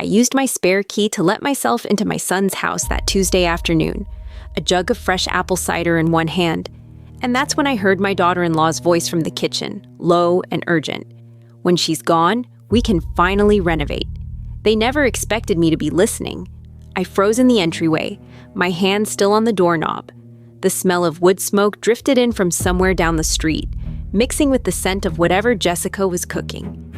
I used my spare key to let myself into my son's house that Tuesday afternoon, a jug of fresh apple cider in one hand. And that's when I heard my daughter-in-law's voice from the kitchen, low and urgent. When she's gone, we can finally renovate. They never expected me to be listening. I froze in the entryway, my hand still on the doorknob. The smell of wood smoke drifted in from somewhere down the street, mixing with the scent of whatever Jessica was cooking.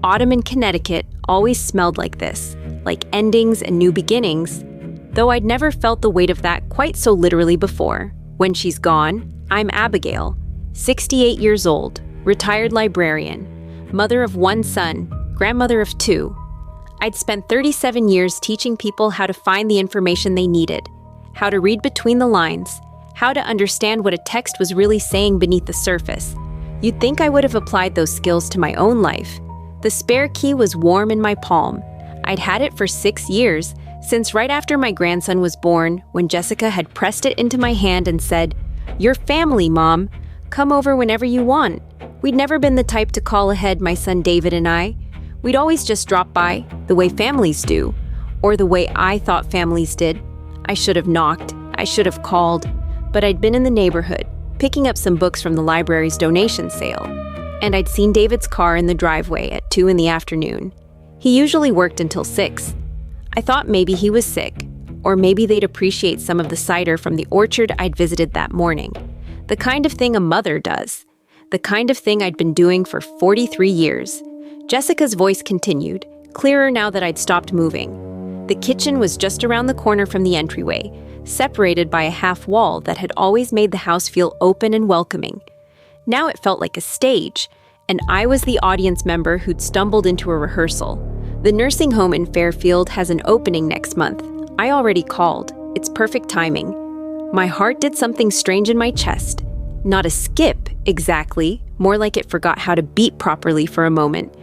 Autumn in Connecticut always smelled like this, like endings and new beginnings, though I'd never felt the weight of that quite so literally before. When she's gone, I'm Abigail, 68 years old, retired librarian, mother of one son, grandmother of two. I'd spent 37 years teaching people how to find the information they needed, how to read between the lines, how to understand what a text was really saying beneath the surface. You'd think I would have applied those skills to my own life. The spare key was warm in my palm. I'd had it for 6 years, since right after my grandson was born, when Jessica had pressed it into my hand and said, "Your family, Mom. Come over whenever you want." We'd never been the type to call ahead, my son David and I. We'd always just drop by, the way families do, or the way I thought families did. I should have knocked, I should have called, but I'd been in the neighborhood, picking up some books from the library's donation sale, and I'd seen David's car in the driveway at 2 in the afternoon. He usually worked until 6. I thought maybe he was sick, or maybe they'd appreciate some of the cider from the orchard I'd visited that morning. The kind of thing a mother does. The kind of thing I'd been doing for 43 years. Jessica's voice continued, clearer now that I'd stopped moving. The kitchen was just around the corner from the entryway, separated by a half wall that had always made the house feel open and welcoming. Now it felt like a stage, and I was the audience member who'd stumbled into a rehearsal. The nursing home in Fairfield has an opening next month. I already called. It's perfect timing. My heart did something strange in my chest. Not a skip, exactly, more like it forgot how to beat properly for a moment.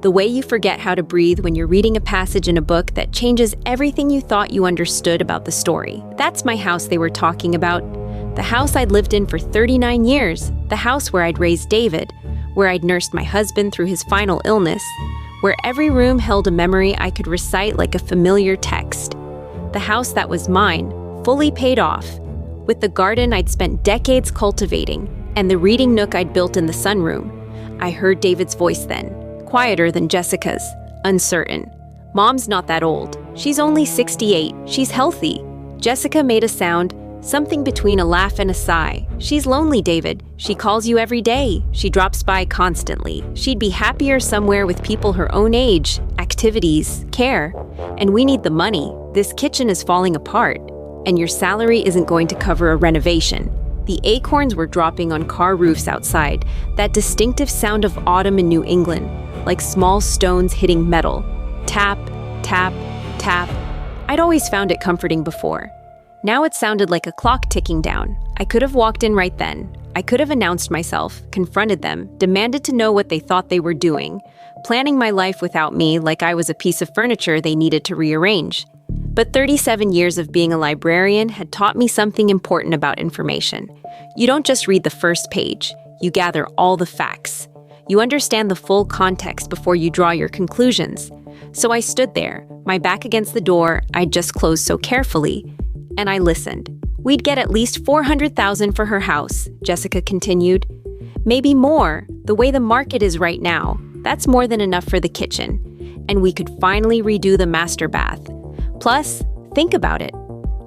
The way you forget how to breathe when you're reading a passage in a book that changes everything you thought you understood about the story. That's my house they were talking about. The house I'd lived in for 39 years. The house where I'd raised David, where I'd nursed my husband through his final illness, where every room held a memory I could recite like a familiar text. The house that was mine, fully paid off, with the garden I'd spent decades cultivating, and the reading nook I'd built in the sunroom. I heard David's voice then, quieter than Jessica's, uncertain. "Mom's not that old. She's only 68. She's healthy." Jessica made a sound, something between a laugh and a sigh. "She's lonely, David. She calls you every day. She drops by constantly. She'd be happier somewhere with people her own age, activities, care. And we need the money. This kitchen is falling apart, and your salary isn't going to cover a renovation." The acorns were dropping on car roofs outside, that distinctive sound of autumn in New England, like small stones hitting metal. Tap, tap, tap. I'd always found it comforting before. Now it sounded like a clock ticking down. I could have walked in right then. I could have announced myself, confronted them, demanded to know what they thought they were doing, planning my life without me like I was a piece of furniture they needed to rearrange. But 37 years of being a librarian had taught me something important about information. You don't just read the first page. You gather all the facts. You understand the full context before you draw your conclusions. So I stood there, my back against the door I'd just closed so carefully, and I listened. "We'd get at least $400,000 for her house," Jessica continued. "Maybe more, the way the market is right now. That's more than enough for the kitchen. And we could finally redo the master bath. Plus, think about it.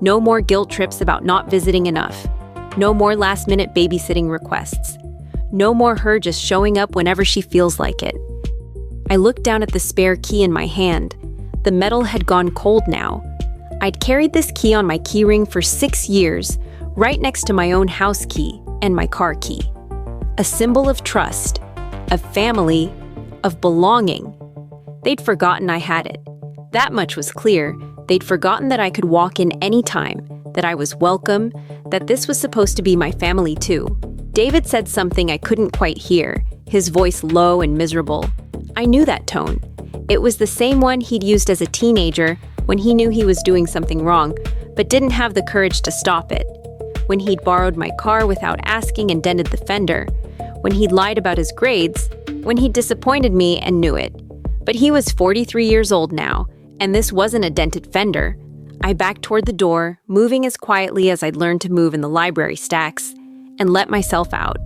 No more guilt trips about not visiting enough. No more last-minute babysitting requests. No more her just showing up whenever she feels like it." I looked down at the spare key in my hand. The metal had gone cold now. I'd carried this key on my keyring for 6 years, right next to my own house key and my car key. A symbol of trust, of family, of belonging. They'd forgotten I had it. That much was clear. They'd forgotten that I could walk in any time, that I was welcome, that this was supposed to be my family too. David said something I couldn't quite hear, his voice low and miserable. I knew that tone. It was the same one he'd used as a teenager when he knew he was doing something wrong, but didn't have the courage to stop it. When he'd borrowed my car without asking and dented the fender. When he'd lied about his grades. When he'd disappointed me and knew it. But he was 43 years old now, And this wasn't a dented fender. I backed toward the door, moving as quietly as I'd learned to move in the library stacks, and let myself out.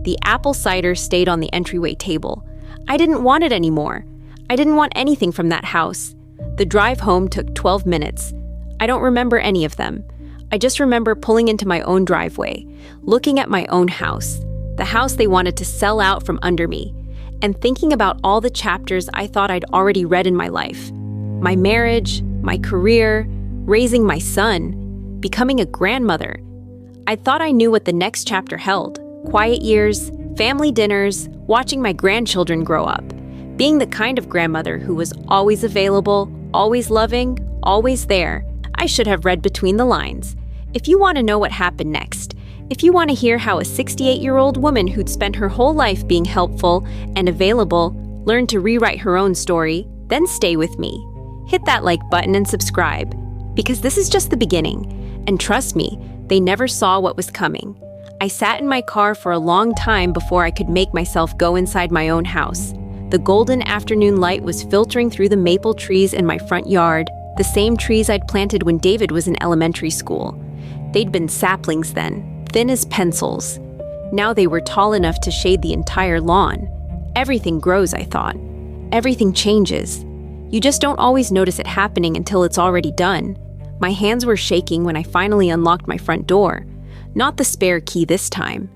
The apple cider stayed on the entryway table. I didn't want it anymore. I didn't want anything from that house. The drive home took 12 minutes. I don't remember any of them. I just remember pulling into my own driveway, looking at my own house, the house they wanted to sell out from under me, and thinking about all the chapters I thought I'd already read in my life. My marriage, my career, raising my son, becoming a grandmother. I thought I knew what the next chapter held. Quiet years, family dinners, watching my grandchildren grow up, being the kind of grandmother who was always available, always loving, always there. I should have read between the lines. If you want to know what happened next, if you want to hear how a 68-year-old woman who'd spent her whole life being helpful and available learned to rewrite her own story, then stay with me. Hit that like button and subscribe, because this is just the beginning. And trust me, they never saw what was coming. I sat in my car for a long time before I could make myself go inside my own house. The golden afternoon light was filtering through the maple trees in my front yard, the same trees I'd planted when David was in elementary school. They'd been saplings then, thin as pencils. Now they were tall enough to shade the entire lawn. Everything grows, I thought. Everything changes. You just don't always notice it happening until it's already done. My hands were shaking when I finally unlocked my front door. Not the spare key this time.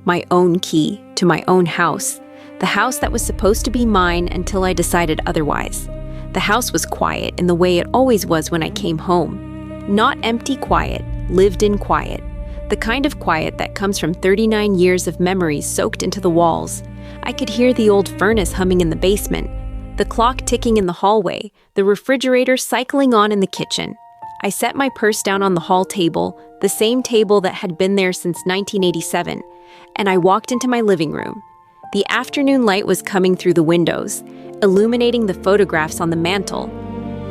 My own key to my own house. The house that was supposed to be mine until I decided otherwise. The house was quiet in the way it always was when I came home. Not empty quiet, lived-in quiet. The kind of quiet that comes from 39 years of memories soaked into the walls. I could hear the old furnace humming in the basement, the clock ticking in the hallway, the refrigerator cycling on in the kitchen. I set my purse down on the hall table, the same table that had been there since 1987, and I walked into my living room. The afternoon light was coming through the windows, illuminating the photographs on the mantle.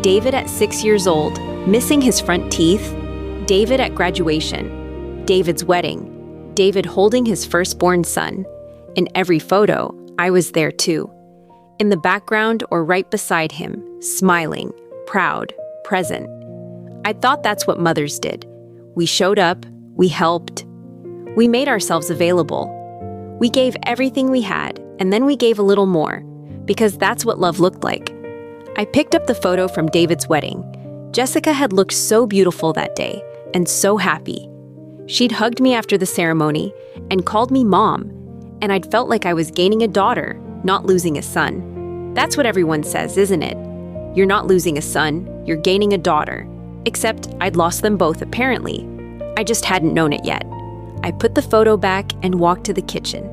David at 6 years old, missing his front teeth. David at graduation. David's wedding. David holding his firstborn son. In every photo, I was there too. In the background or right beside him, smiling, proud, present. I thought that's what mothers did. We showed up, we helped. We made ourselves available. We gave everything we had, and then we gave a little more, because that's what love looked like. I picked up the photo from David's wedding. Jessica had looked so beautiful that day, and so happy. She'd hugged me after the ceremony and called me mom, and I'd felt like I was gaining a daughter, not losing a son. That's what everyone says, isn't it? You're not losing a son, you're gaining a daughter. Except I'd lost them both, apparently. I just hadn't known it yet. I put the photo back and walked to the kitchen.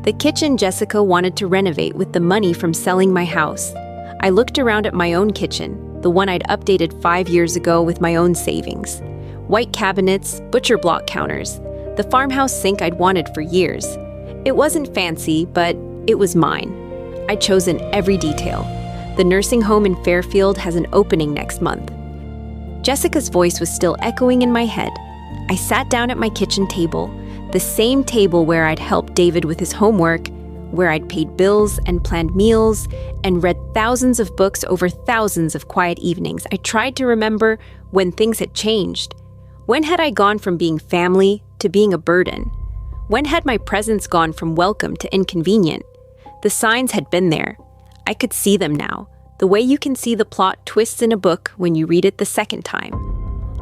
The kitchen Jessica wanted to renovate with the money from selling my house. I looked around at my own kitchen, the one I'd updated 5 years ago with my own savings. White cabinets, butcher block counters, the farmhouse sink I'd wanted for years. It wasn't fancy, but it was mine. I'd chosen every detail. The nursing home in Fairfield has an opening next month. Jessica's voice was still echoing in my head. I sat down at my kitchen table, the same table where I'd helped David with his homework, where I'd paid bills and planned meals and read thousands of books over thousands of quiet evenings. I tried to remember when things had changed. When had I gone from being family to being a burden? When had my presence gone from welcome to inconvenient? The signs had been there. I could see them now, the way you can see the plot twists in a book when you read it the second time.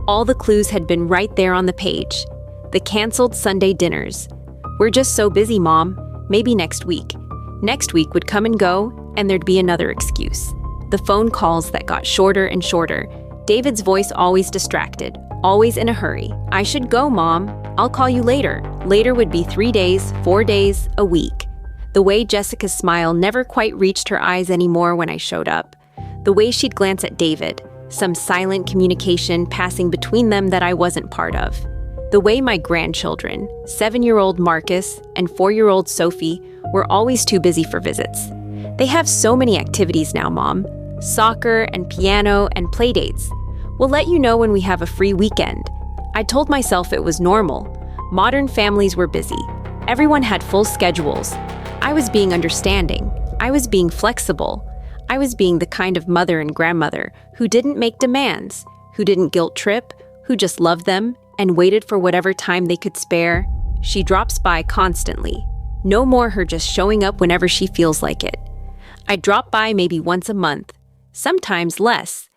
All the clues had been right there on the page. The canceled Sunday dinners. We're just so busy, Mom. Maybe next week. Next week would come and go, and there'd be another excuse. The phone calls that got shorter and shorter. David's voice always distracted, always in a hurry. I should go, Mom. I'll call you later. Later would be 3 days, 4 days, a week. The way Jessica's smile never quite reached her eyes anymore when I showed up. The way she'd glance at David, some silent communication passing between them that I wasn't part of. The way my grandchildren, 7-year-old Marcus and 4-year-old Sophie, were always too busy for visits. They have so many activities now, Mom. Soccer and piano and play dates. We'll let you know when we have a free weekend. I told myself it was normal. Modern families were busy. Everyone had full schedules. I was being understanding. I was being flexible. I was being the kind of mother and grandmother who didn't make demands, who didn't guilt trip, who just loved them and waited for whatever time they could spare. She drops by constantly. No more her just showing up whenever she feels like it. I'd drop by maybe once a month, sometimes less.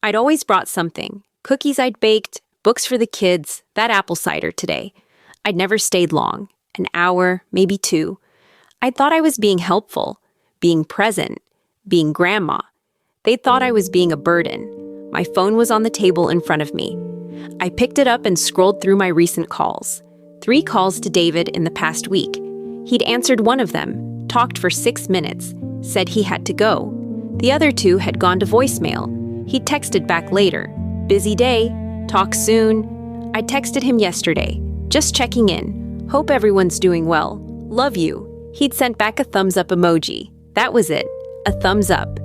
I'd always brought something. Cookies I'd baked, books for the kids, that apple cider today. I'd never stayed long, an hour, maybe two. I thought I was being helpful, being present, being grandma. They thought I was being a burden. My phone was on the table in front of me. I picked it up and scrolled through my recent calls. 3 calls to David in the past week. He'd answered one of them, talked for 6 minutes, said he had to go. The other 2 had gone to voicemail. He texted back later. Busy day. Talk soon. I texted him yesterday. Just checking in. Hope everyone's doing well. Love you. He'd sent back a thumbs up emoji. That was it. A thumbs up.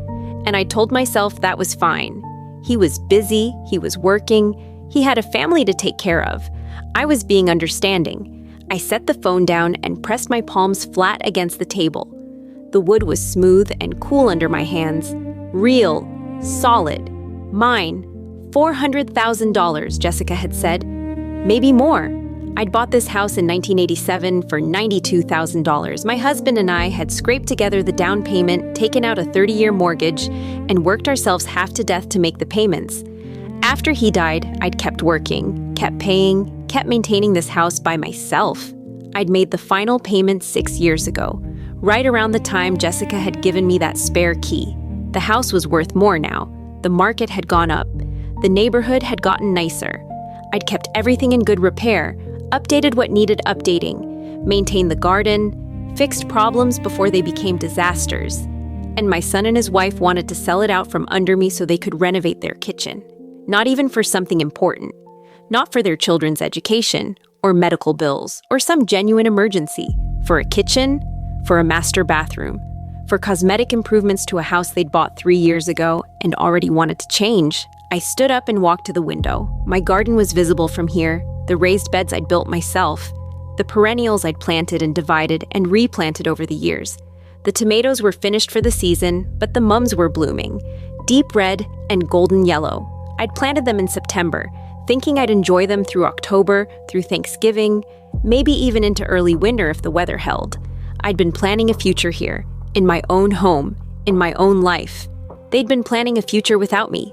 And I told myself that was fine. He was busy. He was working. He had a family to take care of. I was being understanding. I set the phone down and pressed my palms flat against the table. The wood was smooth and cool under my hands. Real. Solid. Mine. $400,000, Jessica had said. Maybe more. I'd bought this house in 1987 for $92,000. My husband and I had scraped together the down payment, taken out a 30-year mortgage, and worked ourselves half to death to make the payments. After he died, I'd kept working, kept paying, kept maintaining this house by myself. I'd made the final payment 6 years ago, right around the time Jessica had given me that spare key. The house was worth more now. The market had gone up. The neighborhood had gotten nicer. I'd kept everything in good repair, updated what needed updating, maintained the garden, fixed problems before they became disasters. And my son and his wife wanted to sell it out from under me so they could renovate their kitchen. Not even for something important. Not for their children's education, or medical bills, or some genuine emergency. For a kitchen, for a master bathroom, for cosmetic improvements to a house they'd bought 3 years ago and already wanted to change. I stood up and walked to the window. My garden was visible from here, the raised beds I'd built myself, the perennials I'd planted and divided and replanted over the years. The tomatoes were finished for the season, but the mums were blooming, deep red and golden yellow. I'd planted them in September, thinking I'd enjoy them through October, through Thanksgiving, maybe even into early winter if the weather held. I'd been planning a future here, in my own home, in my own life. They'd been planning a future without me.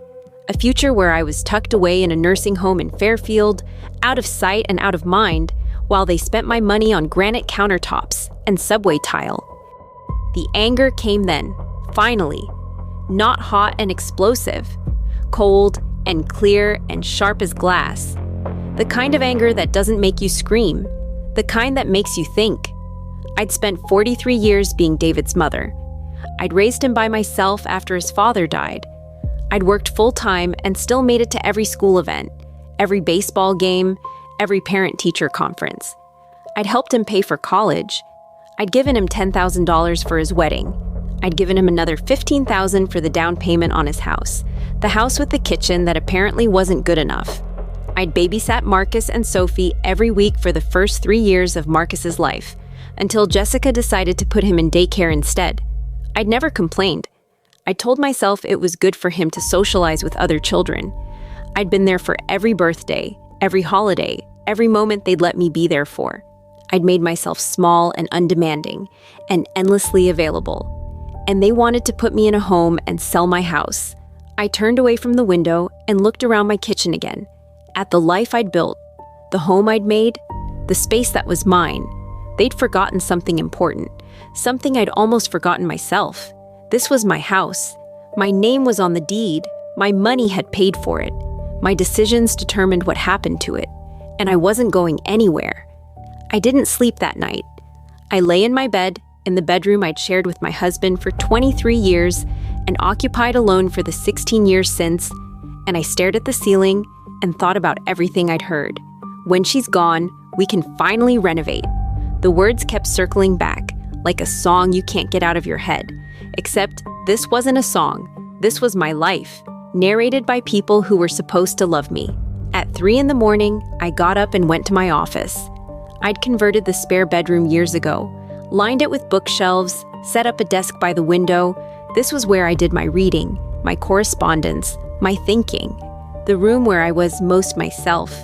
A future where I was tucked away in a nursing home in Fairfield, out of sight and out of mind, while they spent my money on granite countertops and subway tile. The anger came then, finally. Not hot and explosive. Cold and clear and sharp as glass. The kind of anger that doesn't make you scream. The kind that makes you think. I'd spent 43 years being David's mother. I'd raised him by myself after his father died. I'd worked full-time and still made it to every school event, every baseball game, every parent-teacher conference. I'd helped him pay for college. I'd given him $10,000 for his wedding. I'd given him another $15,000 for the down payment on his house, the house with the kitchen that apparently wasn't good enough. I'd babysat Marcus and Sophie every week for the first 3 years of Marcus's life, until Jessica decided to put him in daycare instead. I'd never complained. I told myself it was good for him to socialize with other children. I'd been there for every birthday, every holiday, every moment they'd let me be there for. I'd made myself small and undemanding, and endlessly available. And they wanted to put me in a home and sell my house. I turned away from the window and looked around my kitchen again, at the life I'd built, the home I'd made, the space that was mine. They'd forgotten something important, something I'd almost forgotten myself. This was my house. My name was on the deed. My money had paid for it. My decisions determined what happened to it. And I wasn't going anywhere. I didn't sleep that night. I lay in my bed, in the bedroom I'd shared with my husband for 23 years and occupied alone for the 16 years since, and I stared at the ceiling and thought about everything I'd heard. When she's gone, we can finally renovate. The words kept circling back, like a song you can't get out of your head. Except this wasn't a song. This was my life, narrated by people who were supposed to love me. At 3 a.m, I got up and went to my office. I'd converted the spare bedroom years ago, lined it with bookshelves, set up a desk by the window. This was where I did my reading, my correspondence, my thinking, the room where I was most myself.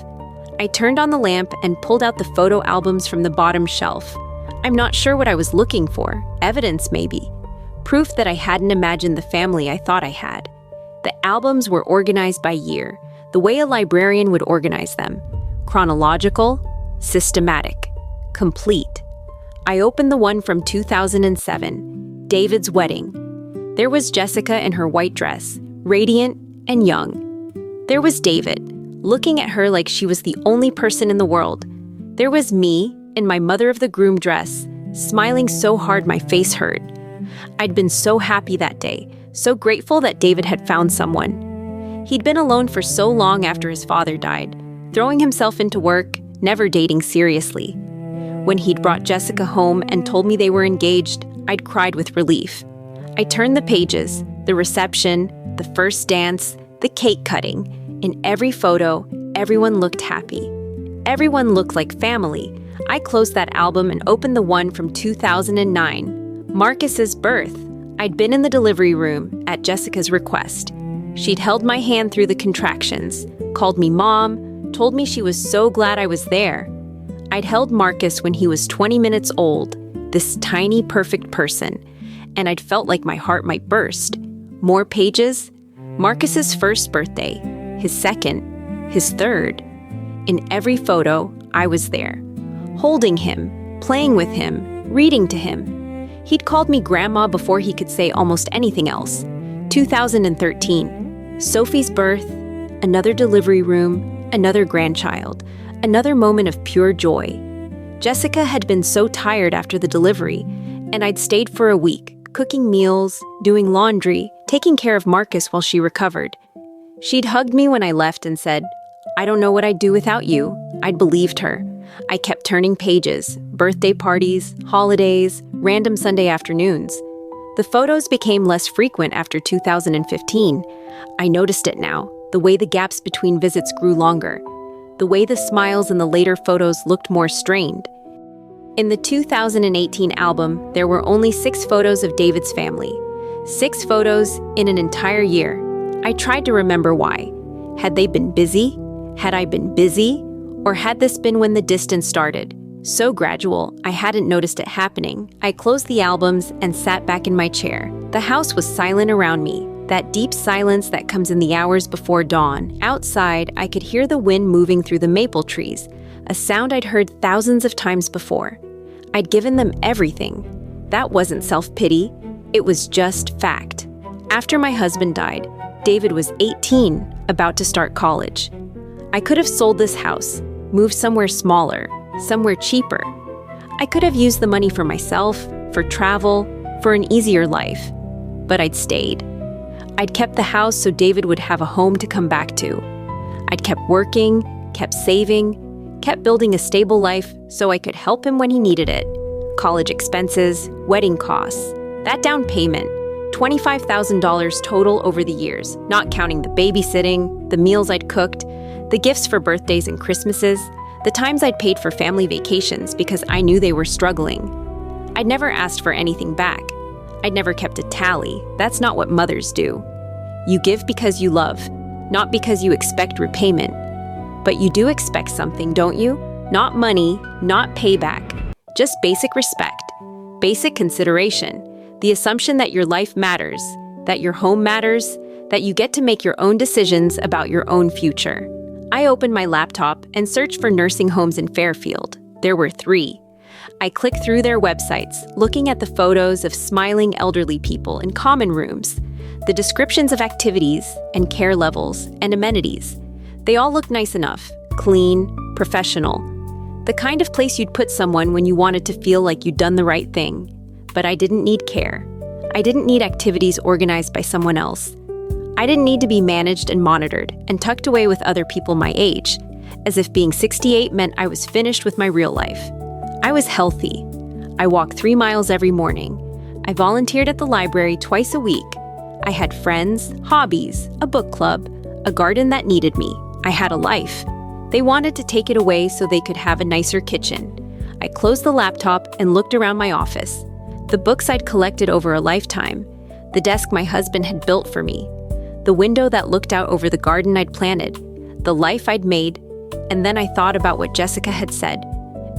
I turned on the lamp and pulled out the photo albums from the bottom shelf. I'm not sure what I was looking for, evidence maybe. Proof that I hadn't imagined the family I thought I had. The albums were organized by year, the way a librarian would organize them. Chronological, systematic, complete. I opened the one from 2007, David's wedding. There was Jessica in her white dress, radiant and young. There was David, looking at her like she was the only person in the world. There was me, in my mother of the groom dress, smiling so hard my face hurt. I'd been so happy that day, so grateful that David had found someone. He'd been alone for so long after his father died, throwing himself into work, never dating seriously. When he'd brought Jessica home and told me they were engaged, I'd cried with relief. I turned the pages, the reception, the first dance, the cake cutting. In every photo, everyone looked happy. Everyone looked like family. I closed that album and opened the one from 2009, Marcus's birth. I'd been in the delivery room at Jessica's request. She'd held my hand through the contractions, called me mom, told me she was so glad I was there. I'd held Marcus when he was 20 minutes old, this tiny, perfect person, and I'd felt like my heart might burst. More pages? Marcus's first birthday, his second, his third. In every photo, I was there, holding him, playing with him, reading to him. He'd called me grandma before he could say almost anything else. 2013, Sophie's birth, another delivery room, another grandchild, another moment of pure joy. Jessica had been so tired after the delivery, and I'd stayed for a week, cooking meals, doing laundry, taking care of Marcus while she recovered. She'd hugged me when I left and said, "I don't know what I'd do without you." I'd believed her. I kept turning pages, birthday parties, holidays, random Sunday afternoons. The photos became less frequent after 2015. I noticed it now, the way the gaps between visits grew longer, the way the smiles in the later photos looked more strained. In the 2018 album, there were only 6 photos of David's family. 6 photos in an entire year. I tried to remember why. Had they been busy? Had I been busy? Or had this been when the distance started? So gradual, I hadn't noticed it happening. I closed the albums and sat back in my chair. The house was silent around me, that deep silence that comes in the hours before dawn. Outside, I could hear the wind moving through the maple trees, a sound I'd heard thousands of times before. I'd given them everything. That wasn't self-pity. It was just fact. After my husband died, David was 18, about to start college. I could have sold this house, moved somewhere smaller, somewhere cheaper. I could have used the money for myself, for travel, for an easier life. But I'd stayed. I'd kept the house so David would have a home to come back to. I'd kept working, kept saving, kept building a stable life so I could help him when he needed it. College expenses, wedding costs, that down payment, $25,000 total over the years, not counting the babysitting, the meals I'd cooked, the gifts for birthdays and Christmases, the times I'd paid for family vacations because I knew they were struggling. I'd never asked for anything back. I'd never kept a tally. That's not what mothers do. You give because you love, not because you expect repayment. But you do expect something, don't you? Not money, not payback. Just basic respect, basic consideration, the assumption that your life matters, that your home matters, that you get to make your own decisions about your own future. I opened my laptop and searched for nursing homes in Fairfield. There were 3. I clicked through their websites, looking at the photos of smiling elderly people in common rooms, the descriptions of activities and care levels and amenities. They all looked nice enough, clean, professional. The kind of place you'd put someone when you wanted to feel like you'd done the right thing. But I didn't need care. I didn't need activities organized by someone else. I didn't need to be managed and monitored and tucked away with other people my age, as if being 68 meant I was finished with my real life. I was healthy. I walked 3 miles every morning. I volunteered at the library twice a week. I had friends, hobbies, a book club, a garden that needed me. I had a life. They wanted to take it away so they could have a nicer kitchen. I closed the laptop and looked around my office. The books I'd collected over a lifetime, the desk my husband had built for me, the window that looked out over the garden I'd planted, the life I'd made, and then I thought about what Jessica had said.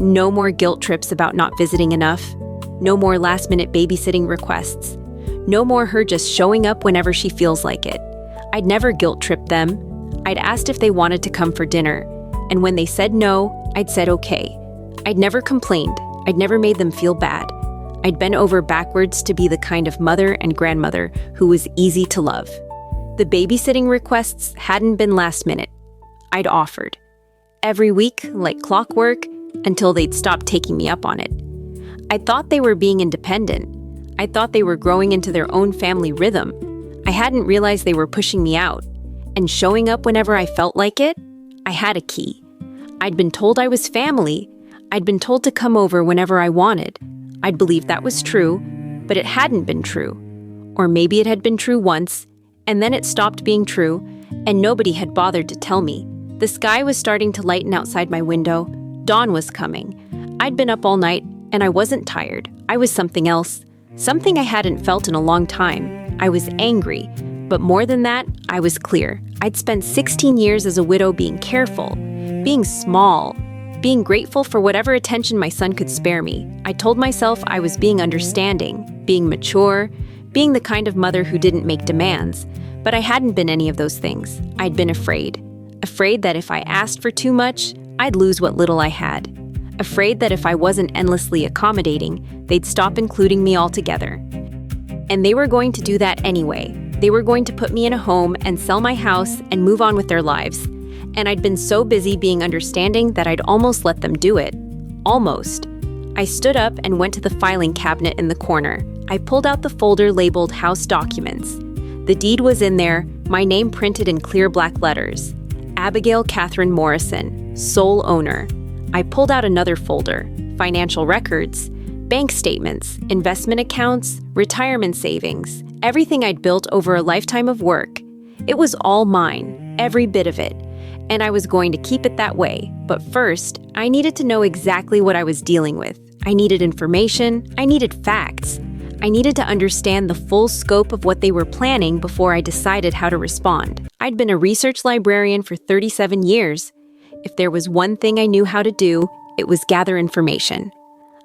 No more guilt trips about not visiting enough. No more last-minute babysitting requests. No more her just showing up whenever she feels like it. I'd never guilt-tripped them. I'd asked if they wanted to come for dinner, and when they said no, I'd said okay. I'd never complained. I'd never made them feel bad. I'd bent over backwards to be the kind of mother and grandmother who was easy to love. The babysitting requests hadn't been last minute. I'd offered. Every week, like clockwork, until they'd stopped taking me up on it. I thought they were being independent. I thought they were growing into their own family rhythm. I hadn't realized they were pushing me out. And showing up whenever I felt like it, I had a key. I'd been told I was family. I'd been told to come over whenever I wanted. I'd believed that was true, but it hadn't been true. Or maybe it had been true once, and then it stopped being true, and nobody had bothered to tell me. The sky was starting to lighten outside my window. Dawn was coming. I'd been up all night, and I wasn't tired. I was something else. Something I hadn't felt in a long time. I was angry. But more than that, I was clear. I'd spent 16 years as a widow being careful, being small, being grateful for whatever attention my son could spare me. I told myself I was being understanding, being mature, being the kind of mother who didn't make demands. But I hadn't been any of those things. I'd been afraid. Afraid that if I asked for too much, I'd lose what little I had. Afraid that if I wasn't endlessly accommodating, they'd stop including me altogether. And they were going to do that anyway. They were going to put me in a home and sell my house and move on with their lives. And I'd been so busy being understanding that I'd almost let them do it. Almost. I stood up and went to the filing cabinet in the corner. I pulled out the folder labeled House Documents. The deed was in there, my name printed in clear black letters. Abigail Catherine Morrison, sole owner. I pulled out another folder, financial records, bank statements, investment accounts, retirement savings, everything I'd built over a lifetime of work. It was all mine, every bit of it, and I was going to keep it that way. But first, I needed to know exactly what I was dealing with. I needed information, I needed facts. I needed to understand the full scope of what they were planning before I decided how to respond. I'd been a research librarian for 37 years. If there was one thing I knew how to do, it was gather information.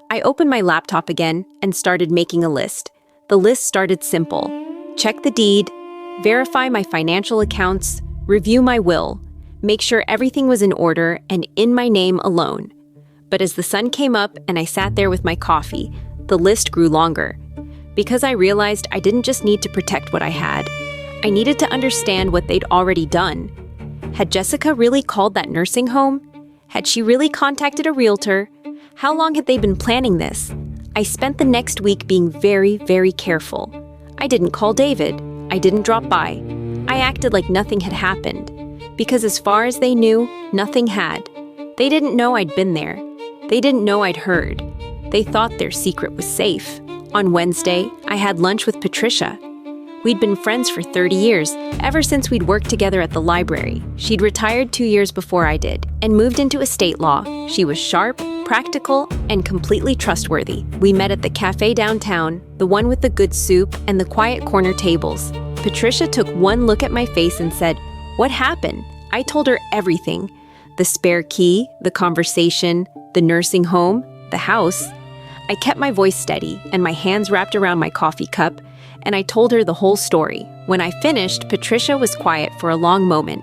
I opened my laptop again and started making a list. The list started simple. Check the deed, verify my financial accounts, review my will, make sure everything was in order and in my name alone. But as the sun came up and I sat there with my coffee, the list grew longer. Because I realized I didn't just need to protect what I had. I needed to understand what they'd already done. Had Jessica really called that nursing home? Had she really contacted a realtor? How long had they been planning this? I spent the next week being very, very careful. I didn't call David. I didn't drop by. I acted like nothing had happened. Because as far as they knew, nothing had. They didn't know I'd been there. They didn't know I'd heard. They thought their secret was safe. On Wednesday, I had lunch with Patricia. We'd been friends for 30 years, ever since we'd worked together at the library. She'd retired 2 years before I did, and moved into estate law. She was sharp, practical, and completely trustworthy. We met at the cafe downtown, the one with the good soup and the quiet corner tables. Patricia took one look at my face and said, "What happened?" I told her everything. The spare key, the conversation, the nursing home, the house. I kept my voice steady and my hands wrapped around my coffee cup, and I told her the whole story. When I finished, Patricia was quiet for a long moment.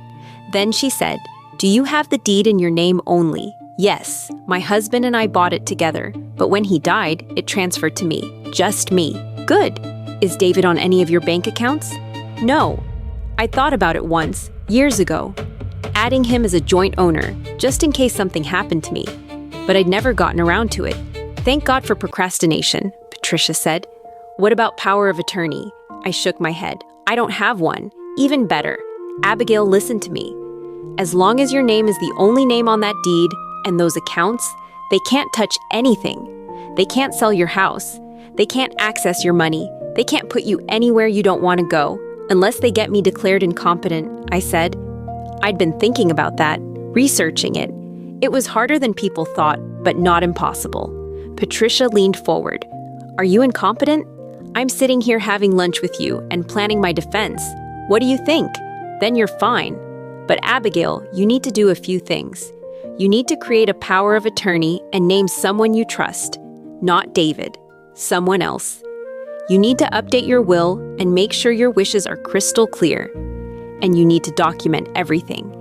Then she said, "Do you have the deed in your name only?" "Yes, my husband and I bought it together, but when he died, it transferred to me. Just me." "Good. Is David on any of your bank accounts?" "No. I thought about it once, years ago, adding him as a joint owner, just in case something happened to me. But I'd never gotten around to it." "Thank God for procrastination," Patricia said. "What about power of attorney?" I shook my head. "I don't have one. Even better. Abigail, listen to me. As long as your name is the only name on that deed and those accounts, they can't touch anything. They can't sell your house. They can't access your money. They can't put you anywhere you don't want to go, unless they get me declared incompetent," I said. I'd been thinking about that, researching it. It was harder than people thought, but not impossible. Patricia leaned forward. "Are you incompetent?" I'm sitting here having lunch with you and planning my defense. What do you think? Then you're fine. But Abigail, you need to do a few things. You need to create a power of attorney and name someone you trust. Not David. Someone else. You need to update your will and make sure your wishes are crystal clear. And you need to document everything.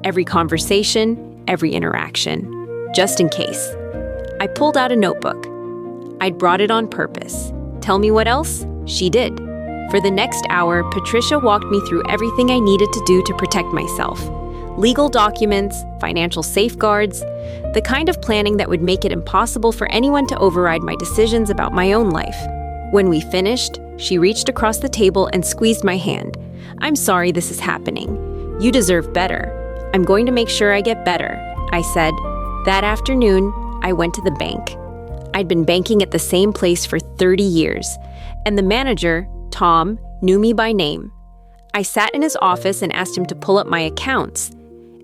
Every conversation, every interaction. Just in case. I pulled out a notebook. I'd brought it on purpose. Tell me what else? She did. For the next hour, Patricia walked me through everything I needed to do to protect myself. Legal documents, financial safeguards, the kind of planning that would make it impossible for anyone to override my decisions about my own life. When we finished, she reached across the table and squeezed my hand. I'm sorry this is happening. You deserve better. I'm going to make sure I get better, I said. That afternoon, I went to the bank. I'd been banking at the same place for 30 years, and the manager, Tom, knew me by name. I sat in his office and asked him to pull up my accounts.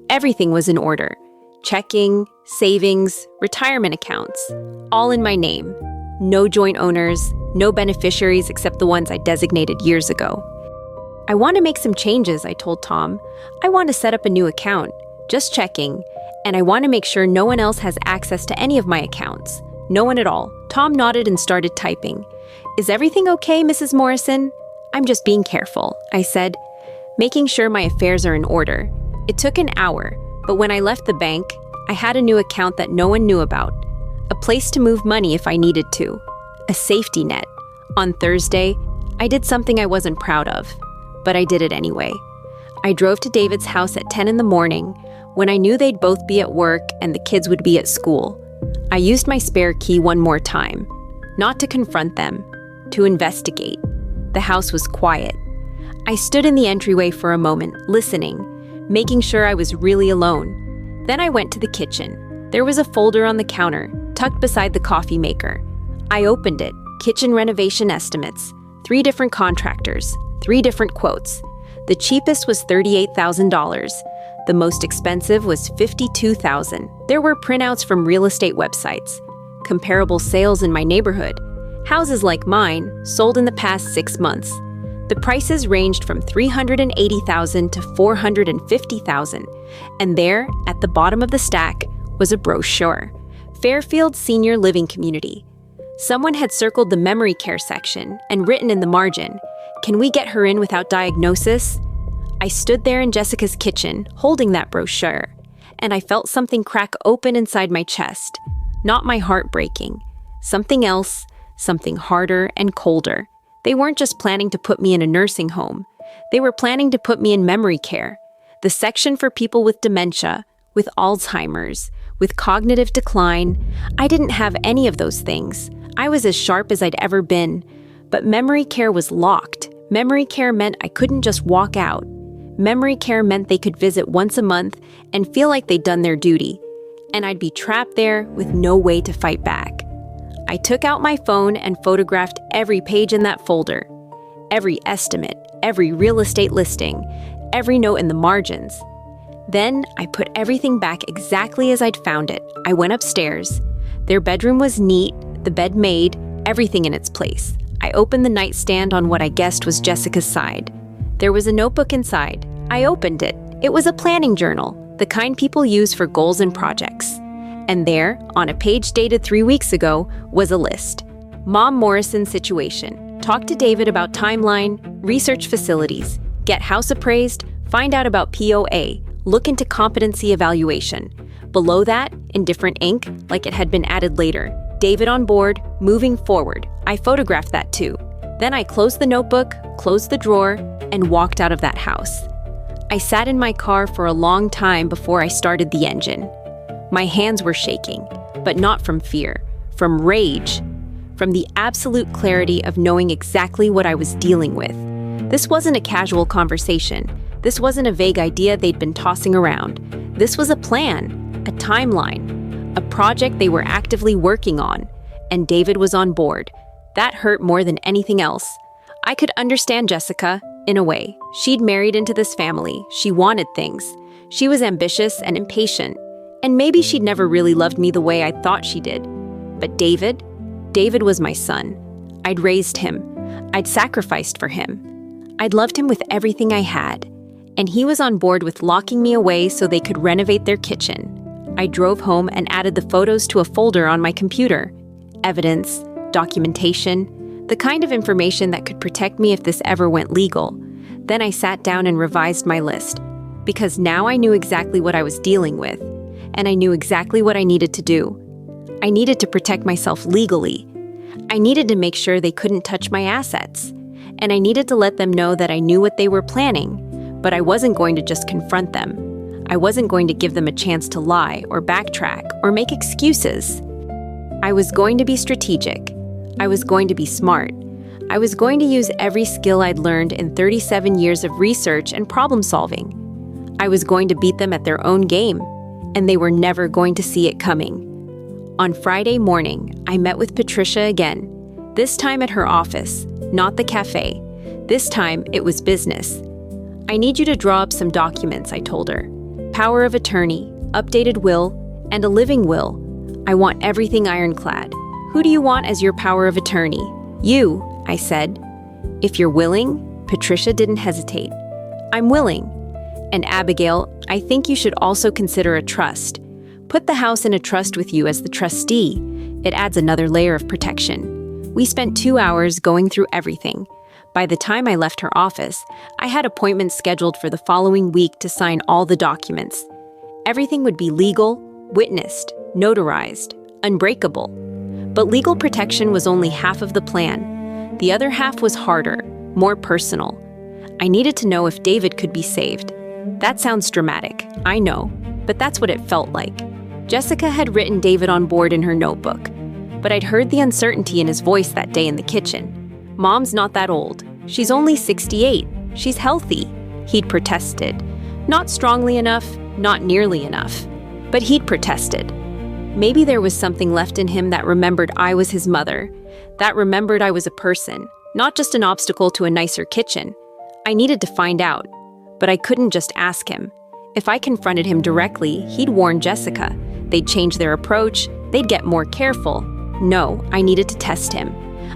Everything was in order. Checking, savings, retirement accounts, all in my name. No joint owners, no beneficiaries except the ones I designated years ago. I want to make some changes, I told Tom. I want to set up a new account, just checking, and I want to make sure no one else has access to any of my accounts. No one at all. Tom nodded and started typing. Is everything okay, Mrs. Morrison? I'm just being careful, I said, making sure my affairs are in order. It took an hour, but when I left the bank, I had a new account that no one knew about. A place to move money if I needed to. A safety net. On Thursday, I did something I wasn't proud of, but I did it anyway. I drove to David's house at 10 in the morning when I knew they'd both be at work and the kids would be at school. I used my spare key one more time, not to confront them, to investigate. The house was quiet. I stood in the entryway for a moment, listening, making sure I was really alone. Then I went to the kitchen. There was a folder on the counter, tucked beside the coffee maker. I opened it. Kitchen renovation estimates. 3 different contractors. 3 different quotes. The cheapest was $38,000. The most expensive was $52,000. There were printouts from real estate websites. Comparable sales in my neighborhood. Houses like mine sold in the past 6 months. The prices ranged from $380,000 to $450,000. And there, at the bottom of the stack, was a brochure. Fairfield Senior Living Community. Someone had circled the memory care section and written in the margin, "Can we get her in without diagnosis?" I stood there in Jessica's kitchen, holding that brochure, and I felt something crack open inside my chest. Not my heart breaking. Something else, something harder and colder. They weren't just planning to put me in a nursing home. They were planning to put me in memory care, the section for people with dementia, with Alzheimer's, with cognitive decline. I didn't have any of those things. I was as sharp as I'd ever been. But memory care was locked. Memory care meant I couldn't just walk out. Memory care meant they could visit once a month and feel like they'd done their duty. And I'd be trapped there with no way to fight back. I took out my phone and photographed every page in that folder. Every estimate, every real estate listing, every note in the margins. Then I put everything back exactly as I'd found it. I went upstairs. Their bedroom was neat, the bed made, everything in its place. I opened the nightstand on what I guessed was Jessica's side. There was a notebook inside. I opened it. It was a planning journal, the kind people use for goals and projects. And there, on a page dated 3 weeks ago, was a list. Mom Morrison situation. Talk to David about timeline, research facilities, get house appraised, find out about POA, look into competency evaluation. Below that, in different ink, like it had been added later, David on board, moving forward. I photographed that too. Then I closed the notebook, closed the drawer, and walked out of that house. I sat in my car for a long time before I started the engine. My hands were shaking, but not from fear, from rage, from the absolute clarity of knowing exactly what I was dealing with. This wasn't a casual conversation. This wasn't a vague idea they'd been tossing around. This was a plan, a timeline, a project they were actively working on, and David was on board. That hurt more than anything else. I could understand Jessica, in a way. She'd married into this family. She wanted things. She was ambitious and impatient. And maybe she'd never really loved me the way I thought she did. But David was my son. I'd raised him. I'd sacrificed for him. I'd loved him with everything I had, and he was on board with locking me away so they could renovate their kitchen. I drove home and added the photos to a folder on my computer. Evidence, documentation, the kind of information that could protect me if this ever went legal. Then I sat down and revised my list, because now I knew exactly what I was dealing with, and I knew exactly what I needed to do. I needed to protect myself legally. I needed to make sure they couldn't touch my assets, and I needed to let them know that I knew what they were planning, but I wasn't going to just confront them. I wasn't going to give them a chance to lie or backtrack or make excuses. I was going to be strategic. I was going to be smart. I was going to use every skill I'd learned in 37 years of research and problem solving. I was going to beat them at their own game, and they were never going to see it coming. On Friday morning, I met with Patricia again, this time at her office, not the cafe. This time, it was business. I need you to draw up some documents, I told her. Power of attorney, updated will, and a living will. I want everything ironclad. Who do you want as your power of attorney? You, I said. If you're willing, Patricia didn't hesitate. I'm willing. And Abigail, I think you should also consider a trust. Put the house in a trust with you as the trustee. It adds another layer of protection. We spent 2 hours going through everything. By the time I left her office, I had appointments scheduled for the following week to sign all the documents. Everything would be legal, witnessed, notarized, unbreakable. But legal protection was only half of the plan. The other half was harder, more personal. I needed to know if David could be saved. That sounds dramatic, I know, but that's what it felt like. Jessica had written David on board in her notebook, but I'd heard the uncertainty in his voice that day in the kitchen. Mom's not that old. She's only 68. She's healthy. He'd protested. Not strongly enough, not nearly enough. But he'd protested. Maybe there was something left in him that remembered I was his mother, that remembered I was a person, not just an obstacle to a nicer kitchen. I needed to find out, but I couldn't just ask him. If I confronted him directly, he'd warn Jessica. They'd change their approach. They'd get more careful. No, I needed to test him.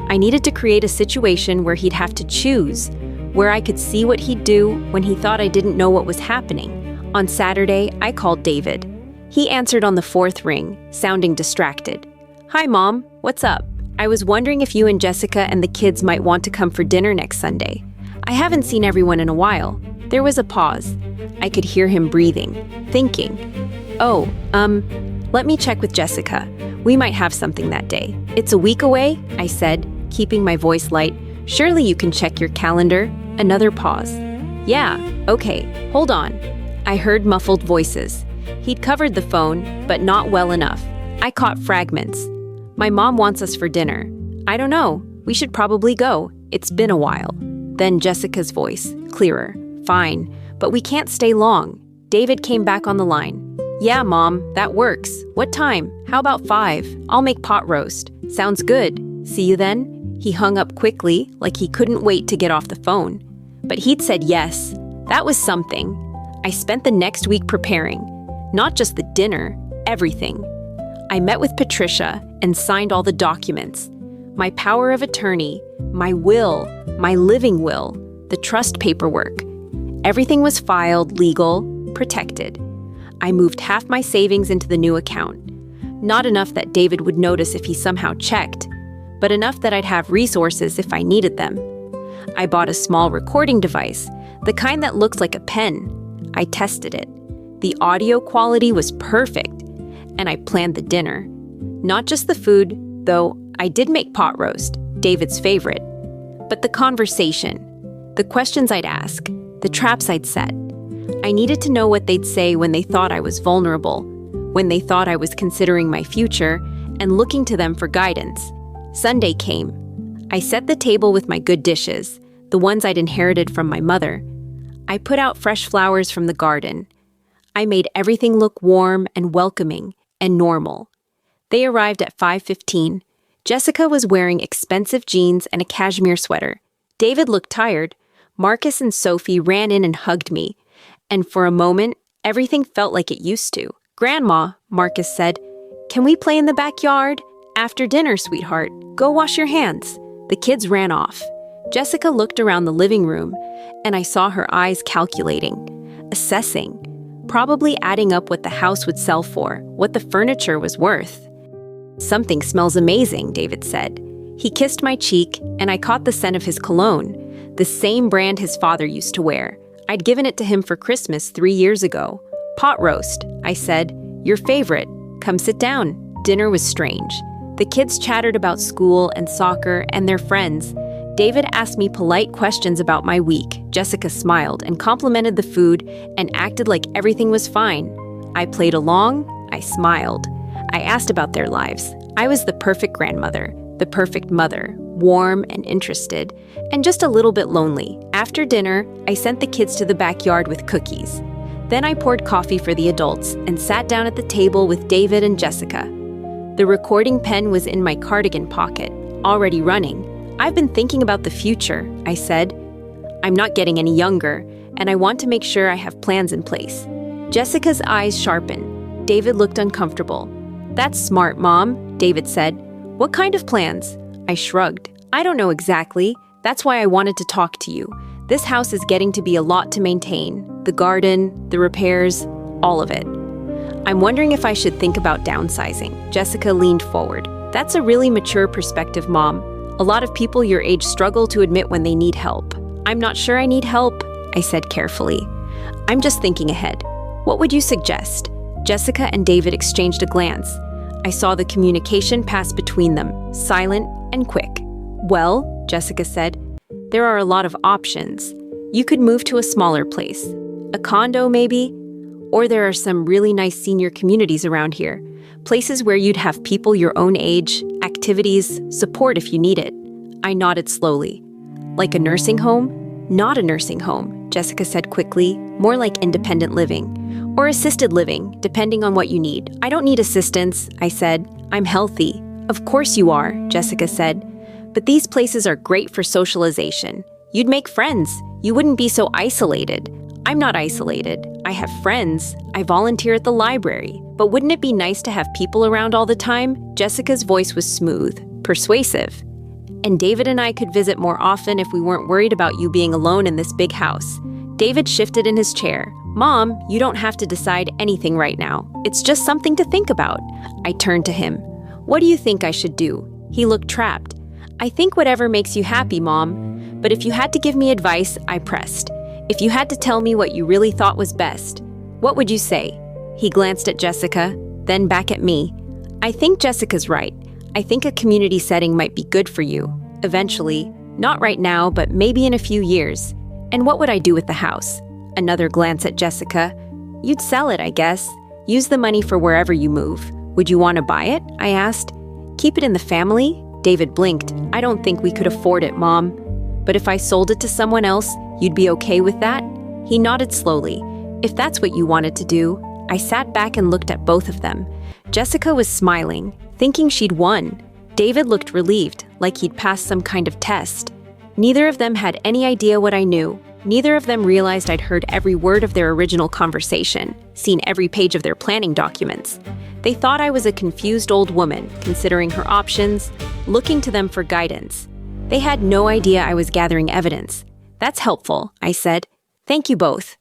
I needed to create a situation where he'd have to choose, where I could see what he'd do when he thought I didn't know what was happening. On Saturday, I called David. He answered on the 4th ring, sounding distracted. Hi, Mom. What's up? I was wondering if you and Jessica and the kids might want to come for dinner next Sunday. I haven't seen everyone in a while. There was a pause. I could hear him breathing, thinking. Let me check with Jessica. We might have something that day. It's a week away, I said, keeping my voice light. Surely you can check your calendar. Another pause. Yeah, okay, hold on. I heard muffled voices. He'd covered the phone, but not well enough. I caught fragments. My mom wants us for dinner. I don't know. We should probably go. It's been a while. Then Jessica's voice, clearer. Fine, but we can't stay long. David came back on the line. Yeah, Mom, that works. What time? How about 5? I'll make pot roast. Sounds good. See you then? He hung up quickly, like he couldn't wait to get off the phone. But he'd said yes. That was something. I spent the next week preparing. Not just the dinner, everything. I met with Patricia and signed all the documents. My power of attorney, my will, my living will, the trust paperwork. Everything was filed, legal, protected. I moved half my savings into the new account. Not enough that David would notice if he somehow checked, but enough that I'd have resources if I needed them. I bought a small recording device, the kind that looks like a pen. I tested it. The audio quality was perfect, and I planned the dinner. Not just the food, though I did make pot roast, David's favorite, but the conversation, the questions I'd ask, the traps I'd set. I needed to know what they'd say when they thought I was vulnerable, when they thought I was considering my future and looking to them for guidance. Sunday came. I set the table with my good dishes, the ones I'd inherited from my mother. I put out fresh flowers from the garden. I made everything look warm and welcoming and normal. They arrived at 5:15. Jessica was wearing expensive jeans and a cashmere sweater. David looked tired. Marcus and Sophie ran in and hugged me. And for a moment, everything felt like it used to. Grandma, Marcus said, can we play in the backyard? After dinner, sweetheart. Go wash your hands. The kids ran off. Jessica looked around the living room, and I saw her eyes calculating, assessing, probably adding up what the house would sell for, what the furniture was worth. "Something smells amazing," David said. He kissed my cheek, and I caught the scent of his cologne, the same brand his father used to wear. I'd given it to him for Christmas 3 years ago. "Pot roast," I said. "Your favorite. Come sit down." Dinner was strange. The kids chattered about school and soccer and their friends. David asked me polite questions about my week. Jessica smiled and complimented the food and acted like everything was fine. I played along. I smiled. I asked about their lives. I was the perfect grandmother, the perfect mother, warm and interested, and just a little bit lonely. After dinner, I sent the kids to the backyard with cookies. Then I poured coffee for the adults and sat down at the table with David and Jessica. The recording pen was in my cardigan pocket, already running. "I've been thinking about the future," I said. "I'm not getting any younger, and I want to make sure I have plans in place." Jessica's eyes sharpened. David looked uncomfortable. "That's smart, Mom," David said. "What kind of plans?" I shrugged. "I don't know exactly. That's why I wanted to talk to you. This house is getting to be a lot to maintain. The garden, the repairs, all of it. I'm wondering if I should think about downsizing." Jessica leaned forward. "That's a really mature perspective, Mom. A lot of people your age struggle to admit when they need help." "I'm not sure I need help," I said carefully. "I'm just thinking ahead. What would you suggest?" Jessica and David exchanged a glance. I saw the communication pass between them, silent and quick. "Well," Jessica said, "there are a lot of options. You could move to a smaller place. A condo, maybe? Or there are some really nice senior communities around here. Places where you'd have people your own age, activities, support if you need it." I nodded slowly. "Like a nursing home?" "Not a nursing home," Jessica said quickly. "More like independent living. Or assisted living, depending on what you need." "I don't need assistance," I said. "I'm healthy." "Of course you are," Jessica said. "But these places are great for socialization. You'd make friends. You wouldn't be so isolated." "I'm not isolated. I have friends. I volunteer at the library. But wouldn't it be nice to have people around all the time?" Jessica's voice was smooth, persuasive. "And David and I could visit more often if we weren't worried about you being alone in this big house." David shifted in his chair. "Mom, you don't have to decide anything right now. It's just something to think about." I turned to him. "What do you think I should do?" He looked trapped. "I think whatever makes you happy, Mom. But if you had to give me advice," I pressed. "If you had to tell me what you really thought was best, what would you say?" He glanced at Jessica, then back at me. "I think Jessica's right. I think a community setting might be good for you. Eventually. Not right now, but maybe in a few years. And what would I do with the house?" Another glance at Jessica. "You'd sell it, I guess. Use the money for wherever you move. Would you want to buy it?" I asked. "Keep it in the family?" David blinked. "I don't think we could afford it, Mom. But if I sold it to someone else, you'd be okay with that?" He nodded slowly. "If that's what you wanted to do." I sat back and looked at both of them. Jessica was smiling, thinking she'd won. David looked relieved, like he'd passed some kind of test. Neither of them had any idea what I knew. Neither of them realized I'd heard every word of their original conversation, seen every page of their planning documents. They thought I was a confused old woman, considering her options, looking to them for guidance. They had no idea I was gathering evidence. "That's helpful," I said. "Thank you both."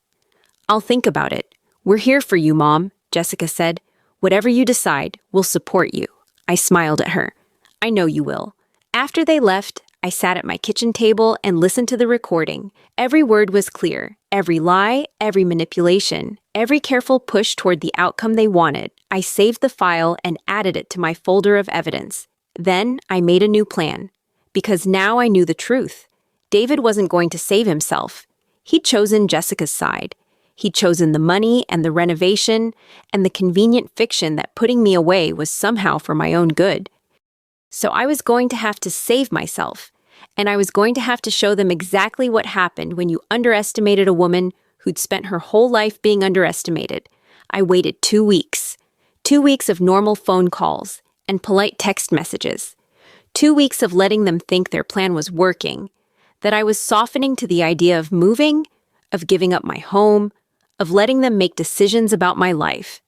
"I'll think about it. We're here for you, Mom," Jessica said. "Whatever you decide, we'll support you." I smiled at her. "I know you will." After they left, I sat at my kitchen table and listened to the recording. Every word was clear. Every lie, every manipulation, every careful push toward the outcome they wanted. I saved the file and added it to my folder of evidence. Then I made a new plan. Because now I knew the truth. David wasn't going to save himself. He'd chosen Jessica's side. He'd chosen the money and the renovation and the convenient fiction that putting me away was somehow for my own good. So I was going to have to save myself, and I was going to have to show them exactly what happened when you underestimated a woman who'd spent her whole life being underestimated. I waited 2 weeks. 2 weeks of normal phone calls and polite text messages. 2 weeks of letting them think their plan was working, that I was softening to the idea of moving, of giving up my home, of letting them make decisions about my life.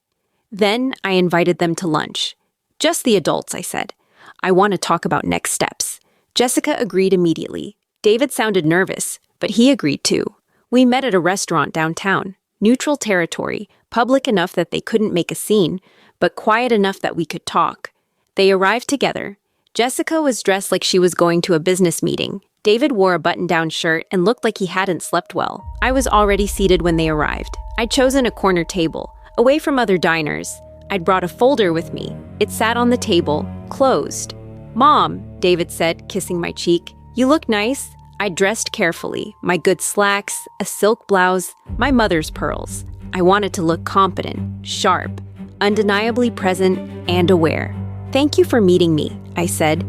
Then I invited them to lunch. "Just the adults," I said. "I want to talk about next steps." Jessica agreed immediately. David sounded nervous, but he agreed too. We met at a restaurant downtown. Neutral territory, public enough that they couldn't make a scene, but quiet enough that we could talk. They arrived together. Jessica was dressed like she was going to a business meeting. David wore a button-down shirt and looked like he hadn't slept well. I was already seated when they arrived. I'd chosen a corner table, away from other diners. I'd brought a folder with me. It sat on the table, closed. "Mom," David said, kissing my cheek, "you look nice." I dressed carefully, my good slacks, a silk blouse, my mother's pearls. I wanted to look competent, sharp, undeniably present, and aware. "Thank you for meeting me," I said.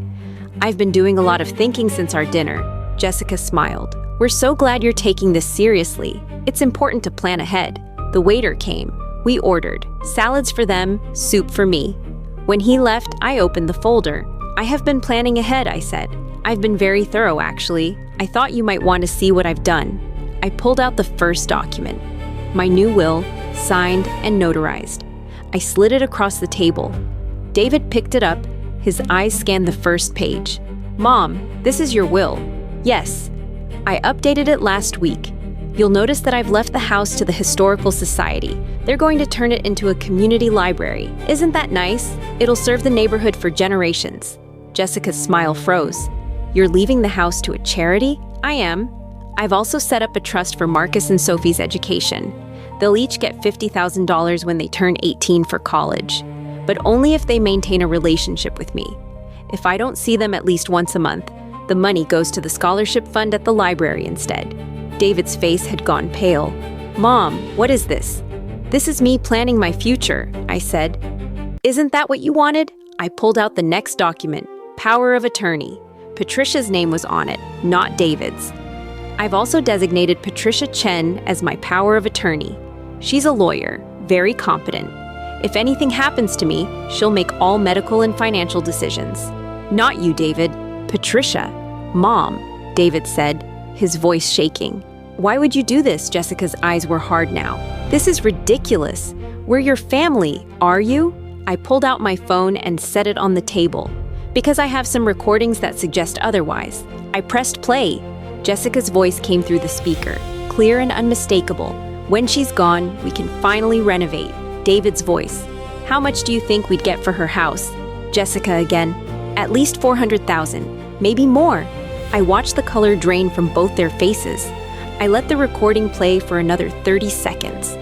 "I've been doing a lot of thinking since our dinner." Jessica smiled. "We're so glad you're taking this seriously. It's important to plan ahead." The waiter came. We ordered salads for them, soup for me. When he left, I opened the folder. "I have been planning ahead," I said. "I've been very thorough, actually. I thought you might want to see what I've done." I pulled out the first document, my new will, signed and notarized. I slid it across the table. David picked it up. His eyes scanned the first page. "Mom, this is your will." "Yes. I updated it last week. You'll notice that I've left the house to the Historical Society. They're going to turn it into a community library. Isn't that nice? It'll serve the neighborhood for generations." Jessica's smile froze. "You're leaving the house to a charity?" "I am. I've also set up a trust for Marcus and Sophie's education. They'll each get $50,000 when they turn 18 for college, but only if they maintain a relationship with me. If I don't see them at least once a month, the money goes to the scholarship fund at the library instead." David's face had gone pale. "Mom, what is this?" "This is me planning my future," I said. "Isn't that what you wanted?" I pulled out the next document, power of attorney. Patricia's name was on it, not David's. I've also designated Patricia Chen as my power of attorney. She's a lawyer, very competent. If anything happens to me, she'll make all medical and financial decisions. "Not you, David. Patricia." "Mom," David said, his voice shaking. "Why would you do this?" Jessica's eyes were hard now. "This is ridiculous. We're your family, are you?" I pulled out my phone and set it on the table. "Because I have some recordings that suggest otherwise." I pressed play. Jessica's voice came through the speaker, clear and unmistakable. "When she's gone, we can finally renovate." David's voice. "How much do you think we'd get for her house?" Jessica again. "At least $400,000, maybe more." I watched the color drain from both their faces. I let the recording play for another 30 seconds.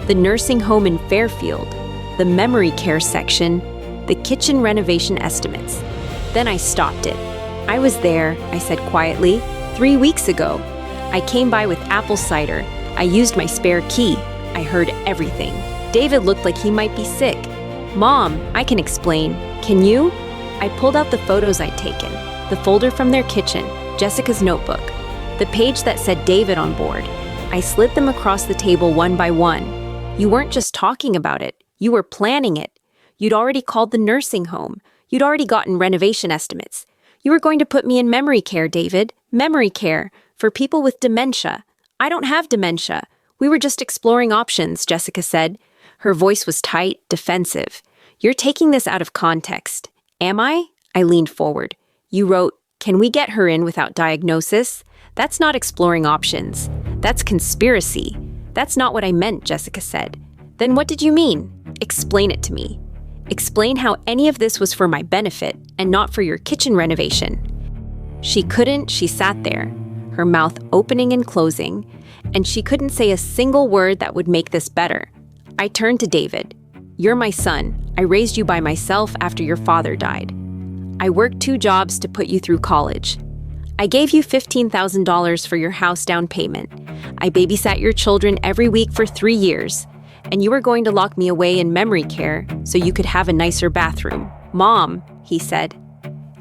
The nursing home in Fairfield, the memory care section, the kitchen renovation estimates. Then I stopped it. "I was there," I said quietly, 3 weeks ago. I came by with apple cider. I used my spare key. I heard everything." David looked like he might be sick. "Mom, I can explain. Can you?" I pulled out the photos I'd taken, the folder from their kitchen, Jessica's notebook, the page that said David on board. I slid them across the table one by one. "You weren't just talking about it. You were planning it. You'd already called the nursing home. You'd already gotten renovation estimates. You were going to put me in memory care, David. Memory care for people with dementia. I don't have dementia. We were just exploring options," Jessica said. Her voice was tight, defensive. "You're taking this out of context." "Am I?" I leaned forward. "You wrote, 'Can we get her in without diagnosis?' That's not exploring options. That's conspiracy." "That's not what I meant," Jessica said. "Then what did you mean? Explain it to me. Explain how any of this was for my benefit and not for your kitchen renovation." She couldn't. She sat there, her mouth opening and closing, and she couldn't say a single word that would make this better. I turned to David. "You're my son. I raised you by myself after your father died. I worked 2 jobs to put you through college. I gave you $15,000 for your house down payment. I babysat your children every week for 3 years. And you were going to lock me away in memory care so you could have a nicer bathroom." "Mom," he said,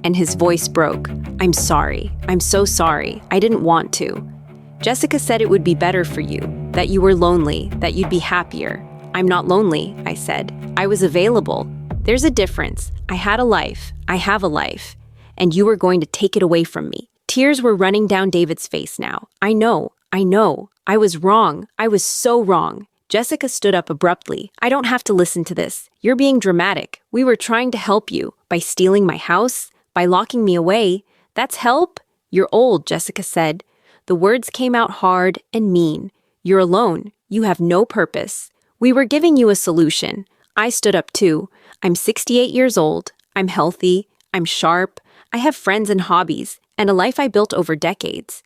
and his voice broke. "I'm sorry. I'm so sorry. I didn't want to. Jessica said it would be better for you, that you were lonely, that you'd be happier." "I'm not lonely," I said. "I was available. There's a difference. I had a life. I have a life. And you were going to take it away from me." Tears were running down David's face now. I know. I was wrong. I was so wrong." Jessica stood up abruptly. "I don't have to listen to this. You're being dramatic. We were trying to help you by stealing my house, by locking me away. That's help?" "You're old," Jessica said. The words came out hard and mean. "You're alone. You have no purpose. We were giving you a solution." I stood up too. "I'm 68 years old. I'm healthy. I'm sharp. I have friends and hobbies, and a life I built over decades.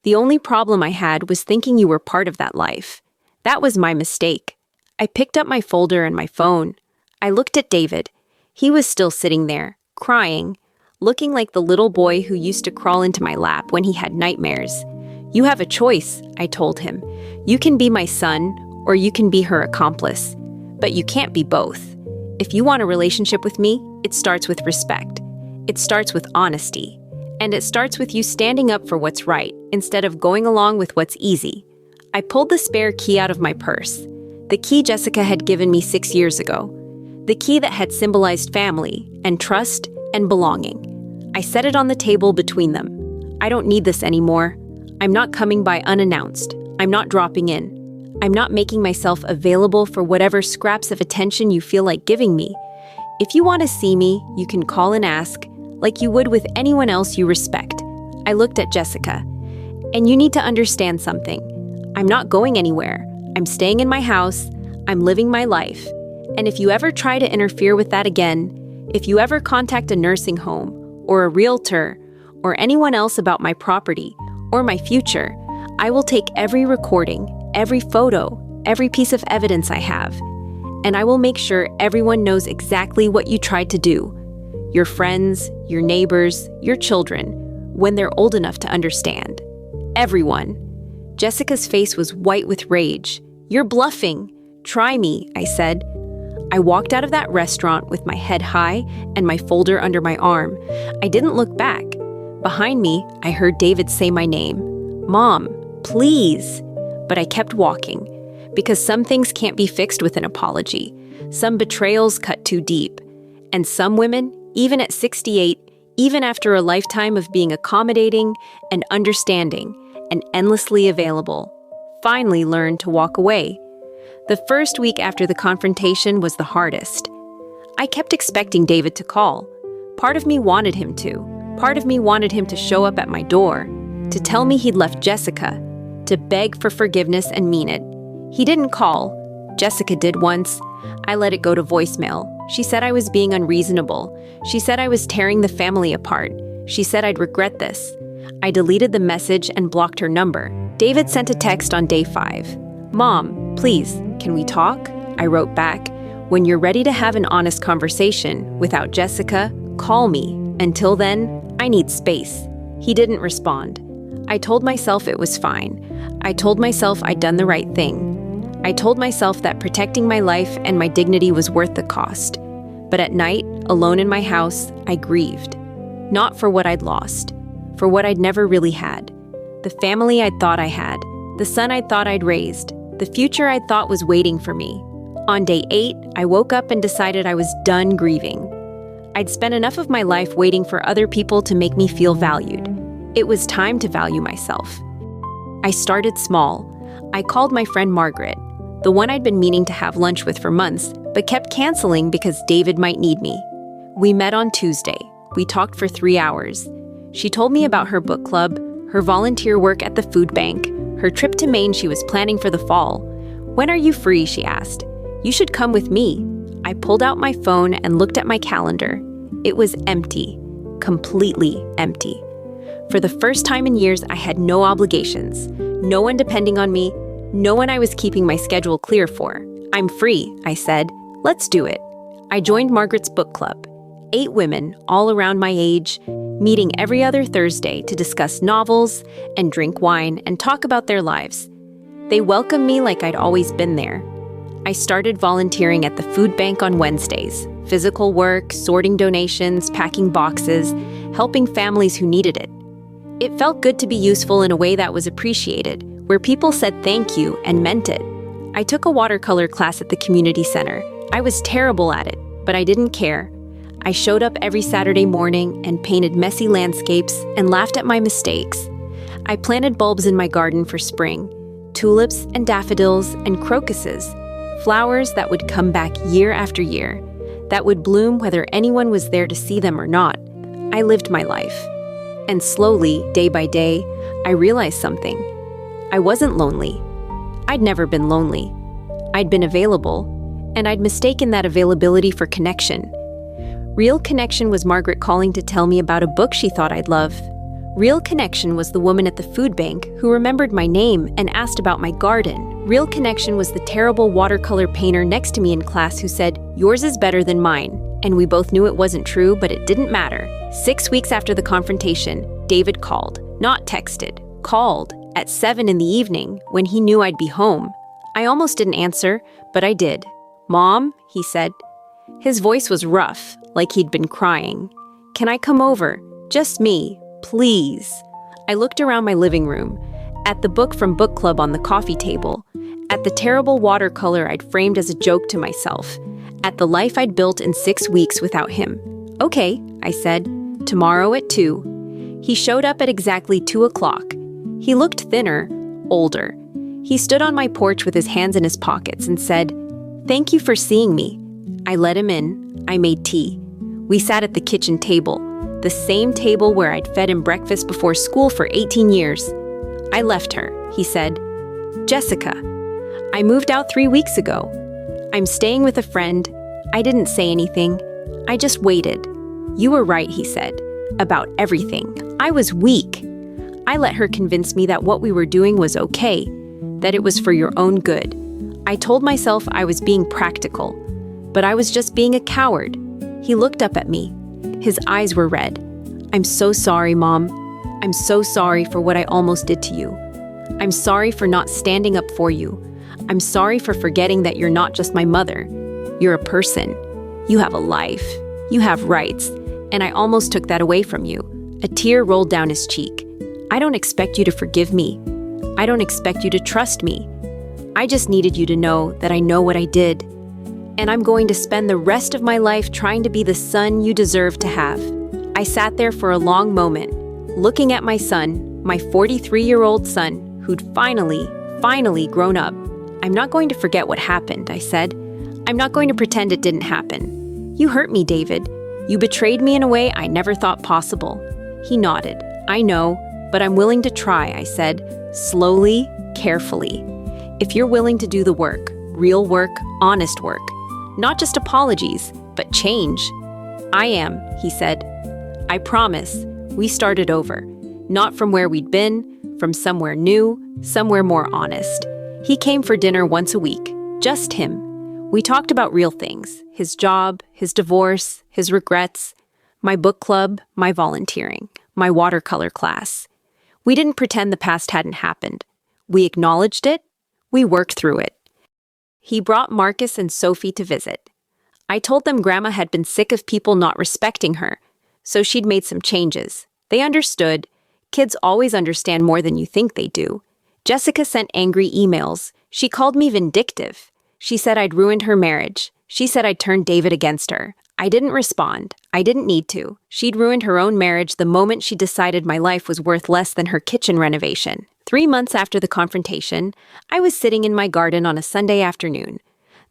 The only problem I had was thinking you were part of that life. That was my mistake." I picked up my folder and my phone. I looked at David. He was still sitting there, crying, looking like the little boy who used to crawl into my lap when he had nightmares. "You have a choice," I told him. "You can be my son, or you can be her accomplice. But you can't be both. If you want a relationship with me, it starts with respect. It starts with honesty. And it starts with you standing up for what's right, instead of going along with what's easy." I pulled the spare key out of my purse. The key Jessica had given me 6 years ago. The key that had symbolized family, and trust, and belonging. I set it on the table between them. "I don't need this anymore. I'm not coming by unannounced. I'm not dropping in. I'm not making myself available for whatever scraps of attention you feel like giving me. If you want to see me, you can call and ask, like you would with anyone else you respect." I looked at Jessica. "And you need to understand something. I'm not going anywhere. I'm staying in my house. I'm living my life. And if you ever try to interfere with that again, if you ever contact a nursing home, or a realtor, or anyone else about my property, or my future, I will take every recording, every photo, every piece of evidence I have, and I will make sure everyone knows exactly what you tried to do. Your friends, your neighbors, your children, when they're old enough to understand. Everyone." Jessica's face was white with rage. "You're bluffing. Try me," I said. I walked out of that restaurant with my head high and my folder under my arm. I didn't look back. Behind me, I heard David say my name. "Mom, please." But I kept walking, because some things can't be fixed with an apology. Some betrayals cut too deep. And some women, even at 68, even after a lifetime of being accommodating and understanding and endlessly available, finally learn to walk away. The first week after the confrontation was the hardest. I kept expecting David to call. Part of me wanted him to. Part of me wanted him to show up at my door, to tell me he'd left Jessica, to beg for forgiveness and mean it. He didn't call. Jessica did once. I let it go to voicemail. She said I was being unreasonable. She said I was tearing the family apart. She said I'd regret this. I deleted the message and blocked her number. David sent a text on day 5. "Mom, please, can we talk?" I wrote back. "When you're ready to have an honest conversation without Jessica, call me. Until then, I need space." He didn't respond. I told myself it was fine. I told myself I'd done the right thing. I told myself that protecting my life and my dignity was worth the cost. But at night, alone in my house, I grieved. Not for what I'd lost, for what I'd never really had. The family I'd thought I had, the son I'd thought I'd raised, the future I thought was waiting for me. On day 8, I woke up and decided I was done grieving. I'd spent enough of my life waiting for other people to make me feel valued. It was time to value myself. I started small. I called my friend Margaret, the one I'd been meaning to have lunch with for months, but kept canceling because David might need me. We met on Tuesday. We talked for 3 hours. She told me about her book club, her volunteer work at the food bank, her trip to Maine she was planning for the fall. "When are you free?" she asked. "You should come with me." I pulled out my phone and looked at my calendar. It was empty, completely empty. For the first time in years, I had no obligations, no one depending on me, no one I was keeping my schedule clear for. "I'm free," I said. "Let's do it." I joined Margaret's book club. 8 women, all around my age, meeting every other Thursday to discuss novels and drink wine and talk about their lives. They welcomed me like I'd always been there. I started volunteering at the food bank on Wednesdays, physical work, sorting donations, packing boxes, helping families who needed it. It felt good to be useful in a way that was appreciated, where people said thank you and meant it. I took a watercolor class at the community center. I was terrible at it, but I didn't care. I showed up every Saturday morning and painted messy landscapes and laughed at my mistakes. I planted bulbs in my garden for spring, tulips and daffodils and crocuses, flowers that would come back year after year, that would bloom whether anyone was there to see them or not. I lived my life. And slowly, day by day, I realized something. I wasn't lonely. I'd never been lonely. I'd been available, and I'd mistaken that availability for connection. Real connection was Margaret calling to tell me about a book she thought I'd love. Real connection was the woman at the food bank who remembered my name and asked about my garden. Real connection was the terrible watercolor painter next to me in class who said, "Yours is better than mine." And we both knew it wasn't true, but it didn't matter. 6 weeks after the confrontation, David called, not texted, called at 7 in the evening when he knew I'd be home. I almost didn't answer, but I did. "Mom," he said. His voice was rough, like he'd been crying. "Can I come over? Just me, please." I looked around my living room, at the book from book club on the coffee table, at the terrible watercolor I'd framed as a joke to myself, at the life I'd built in 6 weeks without him. "Okay," I said, "tomorrow at 2. He showed up at exactly 2 o'clock. He looked thinner, older. He stood on my porch with his hands in his pockets and said, "Thank you for seeing me." I let him in. I made tea. We sat at the kitchen table, the same table where I'd fed him breakfast before school for 18 years. "I left her," he said. "Jessica, I moved out 3 weeks ago. I'm staying with a friend." I didn't say anything. I just waited. "You were right," he said, "about everything. I was weak. I let her convince me that what we were doing was okay, that it was for your own good. I told myself I was being practical, but I was just being a coward." He looked up at me. His eyes were red. "I'm so sorry, Mom. I'm so sorry for what I almost did to you. I'm sorry for not standing up for you. I'm sorry for forgetting that you're not just my mother. You're a person. You have a life. You have rights. And I almost took that away from you." A tear rolled down his cheek. "I don't expect you to forgive me. I don't expect you to trust me. I just needed you to know that I know what I did. And I'm going to spend the rest of my life trying to be the son you deserve to have." I sat there for a long moment, looking at my son, my 43-year-old son, who'd finally grown up. "I'm not going to forget what happened," I said. "I'm not going to pretend it didn't happen. You hurt me, David. You betrayed me in a way I never thought possible." He nodded. "I know, but I'm willing to try," I said, slowly, carefully. "If you're willing to do the work, real work, honest work, not just apologies, but change." "I am," he said. "I promise." We started over, not from where we'd been, from somewhere new, somewhere more honest. He came for dinner once a week, just him. We talked about real things, his job, his divorce, his regrets, my book club, my volunteering, my watercolor class. We didn't pretend the past hadn't happened. We acknowledged it. We worked through it. He brought Marcus and Sophie to visit. I told them Grandma had been sick of people not respecting her, so she'd made some changes. They understood. Kids always understand more than you think they do. Jessica sent angry emails. She called me vindictive. She said I'd ruined her marriage. She said I'd turned David against her. I didn't respond. I didn't need to. She'd ruined her own marriage the moment she decided my life was worth less than her kitchen renovation. 3 months after the confrontation, I was sitting in my garden on a Sunday afternoon.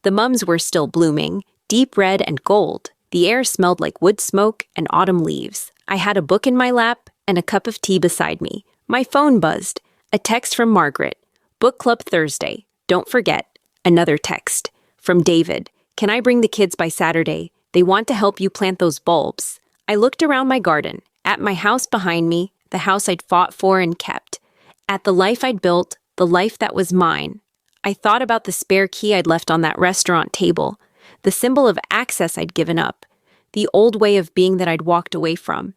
The mums were still blooming, deep red and gold. The air smelled like wood smoke and autumn leaves. I had a book in my lap and a cup of tea beside me. My phone buzzed. A text from Margaret. "Book club Thursday. Don't forget." Another text. From David. "Can I bring the kids by Saturday? They want to help you plant those bulbs." I looked around my garden, at my house behind me, the house I'd fought for and kept, at the life I'd built, the life that was mine. I thought about the spare key I'd left on that restaurant table, the symbol of access I'd given up, the old way of being that I'd walked away from.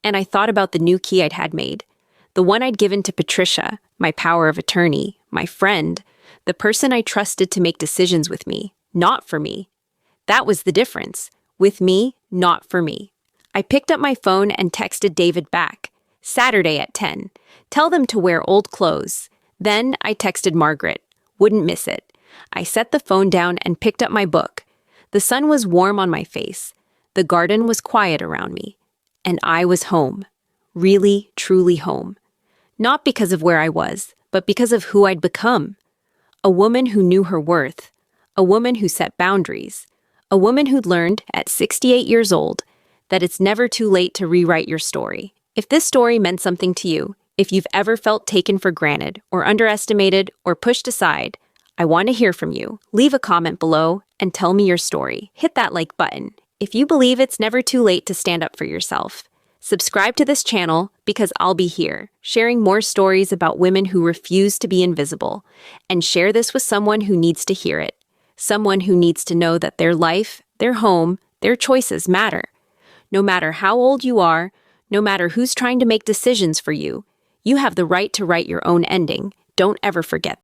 And I thought about the new key I'd had made, the one I'd given to Patricia, my power of attorney, my friend, the person I trusted to make decisions with me, not for me. That was the difference. With me, not for me. I picked up my phone and texted David back. "Saturday at 10. Tell them to wear old clothes." Then I texted Margaret. Wouldn't miss it. I set the phone down and picked up my book. The sun was warm on my face. The garden was quiet around me. And I was home. Really, truly home. Not because of where I was, but because of who I'd become. A woman who knew her worth. A woman who set boundaries. A woman who'd learned, at 68 years old, that it's never too late to rewrite your story. If this story meant something to you, if you've ever felt taken for granted or underestimated or pushed aside, I want to hear from you. Leave a comment below and tell me your story. Hit that like button if you believe it's never too late to stand up for yourself. Subscribe to this channel because I'll be here, sharing more stories about women who refuse to be invisible. And share this with someone who needs to hear it. Someone who needs to know that their life, their home, their choices matter. No matter how old you are, no matter who's trying to make decisions for you, you have the right to write your own ending. Don't ever forget